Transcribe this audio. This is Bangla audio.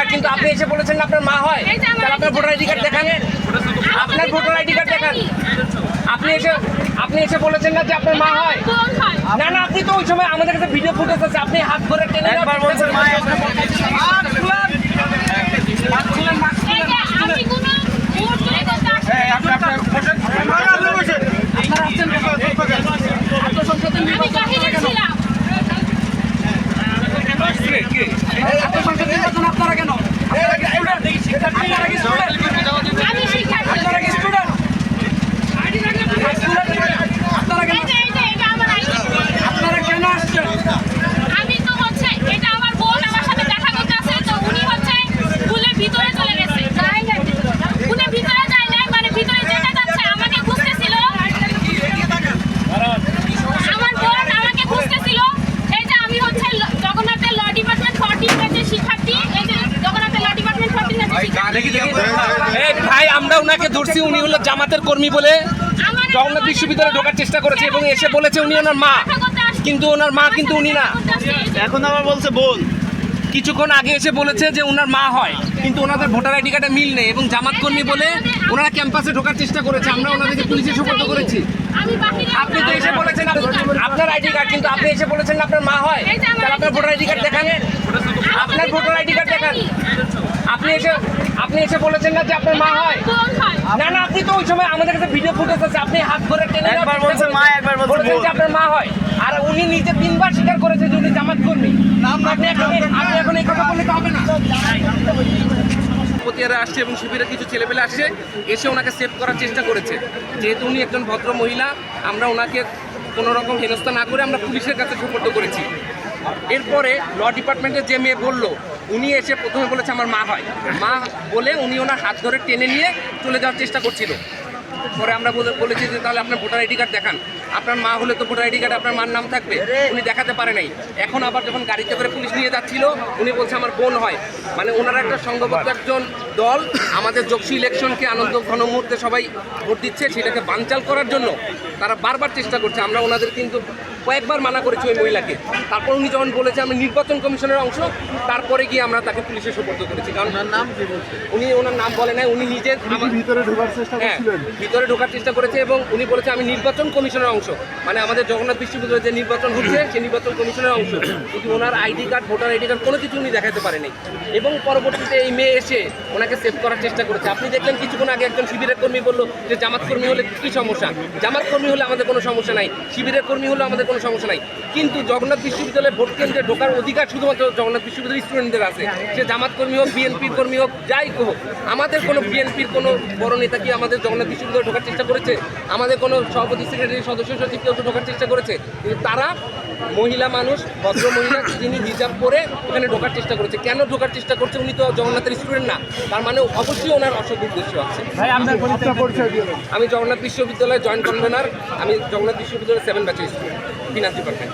কার্ড, কিন্তু আপনি এসে বলেছেন না আপনার মা হয়। তাহলে আপনার ভোটার আইডি কার্ড দেখান, আপনার ভোটার আইডি কার্ড দেখান। আপনি এসে বলেছেন না যে আপনার মা হয়। না না, আপনি তো ওই সময় আমাদের কাছে ভিডিও ফুটেজ আছে, আপনি হাত ধরে টেনে একবার বলছেন মা, একবার বলছেন আপনারা কেন আসছেন? আমি তো হচ্ছে এটা আমার বোন আমার সাথে দেখা করতে আসে, তো উনি হচ্ছে স্কুলের ভিতরে চলে গেছে। স্কুলের ভিতরে যায় নাই, মানে ভিতরে যেতে যাচ্ছে আমাকে খুঁজতেছিল। আমার বোন আমাকে খুঁজতেছিল। এই যে আমি হচ্ছে জগন্নাথের ল ডিপার্টমেন্ট 14 ব্যাচের শিক্ষার্থী। এই যে জগন্নাথের ল ডিপার্টমেন্ট 14 ব্যাচের শিক্ষার্থী। এই ভাই, আমরা ওনাকে ধরছি, উনি হলো জামাতের কর্মী বলে জগন্নাথ বিশ্ববিদ্যালয়ে ঢোকার চেষ্টা করেছে এবং এসে বলেছে উনি ওনার মা, কিন্তু ওনার মা কিন্তু উনি না। এখন আবার বলছে বোন। কিছুক্ষণ আগে এসে বলেছে যে ওনার মা হয়, কিন্তু ওনাদের ভোটার আইডি কার্ডে মিল নেই এবং জামাত কর্মী বলে ওনারা ক্যাম্পাসে ঢোকার চেষ্টা করেছে। আমরা ওনাদেরকে পুলিশে সুপর্দ করেছি। আপনি তো এসে বলেছেন আপনার আইডি কার্ড, কিন্তু আপনি এসে বলেছেন না আপনার মা হয়। তাহলে আপনার ভোটার আইডি কার্ড দেখান, আপনার ভোটার আইডি কার্ড দেখান। আপনি এসে বলেছেন না যে আপনার মা হয়। না না, আপনি তো ওই সময় আমাদের কাছে ভিডিও ফুটেজ আছে, আপনি হাত ধরে টেনে একবার বলছেন মা, একবার বলছেন যে আপনার মা হয়। আর উনি নিজে 3 বার স্বীকার করেছে যে উনি জামাত কর্মী। আপনি এখন এই কথা বললে তো হবে না। প্রতিহারা আসছে এবং শিবিরের কিছু ছেলেপেলে আসছে, এসে ওনাকে সেভ করার চেষ্টা করেছে। যেহেতু উনি একজন ভদ্র মহিলা, আমরা ওনাকে কোনো রকম হেনস্থা না করে আমরা পুলিশের কাছে সুপর্দ করেছি। এরপরে ল ডিপার্টমেন্টের যে মেয়ে বললো, উনি এসে প্রথমে বলেছে আমার মা হয়। মা বলে উনি ওনার হাত ধরে টেনে নিয়ে চলে যাওয়ার চেষ্টা করছিল। পরে আমরা বলেছি যে তাহলে আপনার ভোটার আইডি কার্ড দেখান, আপনার মা হলে তো ভোটার আইডি কার্ডে আপনার মার নাম থাকবে। উনি দেখাতে পারে নাই। এখন আবার যখন গাড়িতে করে পুলিশ নিয়ে যাচ্ছিল, উনি বলছে আমার বোন হয়। মানে ওনারা একটা সংঘবদ্ধ একজন দল, আমাদের যোগসী ইলেকশনকে আনন্দ ঘন মুহূর্তে সবাই ভোট দিচ্ছে, সেটাকে বানচাল করার জন্য তারা বারবার চেষ্টা করছে। আমরা ওনাদের কিন্তু কয়েকবার মানা করেছি ওই মহিলাকে। তারপর উনি যখন বলেছে আমি নির্বাচন কমিশনের অংশ, তারপরে গিয়ে আমরা তাকে পুলিশে সুপর্দ করেছি। কারণ ওনার নাম কি বলছে, উনি ওনার নাম বলে নাই। উনি নিজে ভিতরে ঢোকার চেষ্টা করছিলেন, ভিতরে ঢোকার চেষ্টা করেছে এবং উনি বলেছে আমি নির্বাচন কমিশনের অংশ, মানে আমাদের জগন্নাথ বিশ্ববিদ্যালয়ে যে নির্বাচন হচ্ছে সেই নির্বাচন কমিশনের অংশ। কিন্তু ওনার ID card, voter ID card কোনো কিছু উনি দেখাতে পারেনি। এবং পরবর্তীতে এই মেয়ে এসে ওনাকে সেভ করার চেষ্টা করেছে। আপনি দেখলেন কিছুক্ষণ আগে একজন শিবিরের কর্মী বললো যে জামাত কর্মী হলে কী সমস্যা, জামাত কর্মী হলে আমাদের কোনো সমস্যা নাই, শিবিরের কর্মী হলে আমাদের কোনো সমস্যা নাই। কিন্তু জগন্নাথ বিশ্ববিদ্যালয়ে ভোট কেন্দ্রে ঢোকার অধিকার শুধুমাত্র জগন্নাথ বিশ্ববিদ্যালয়ের স্টুডেন্টদের আছে। সে জামাত কর্মী হোক, বিএনপির কর্মী হোক, যাই হোক। আমাদের কোনো বিএনপির কোনো বড় নেতা কি আমাদের জগন্নাথ বিশ্ববিদ্যালয়ে ঢোকার চেষ্টা করেছে? আমাদের কোনো সভাপতি, সেক্রেটারি, সদস্য সচিব কেউ তো ঢোকার চেষ্টা করেছে? কিন্তু তারা মহিলা মানুষ, ভদ্র মহিলা, যিনি হিজাব পরে ওখানে ঢোকার চেষ্টা করেছে। কেন ঢোকার চেষ্টা করছে? উনি তো জগন্নাথের স্টুডেন্ট না, তার মানে অবশ্যই ওনার অসৎ উদ্দেশ্য আছে। আমি জগন্নাথ বিশ্ববিদ্যালয়ের জয়েন্ট কনভেনার, আমি জগন্নাথ বিশ্ববিদ্যালয়ের 7 ব্যাচের স্টুডেন্ট, ফিনান্স ডিপার্টমেন্ট।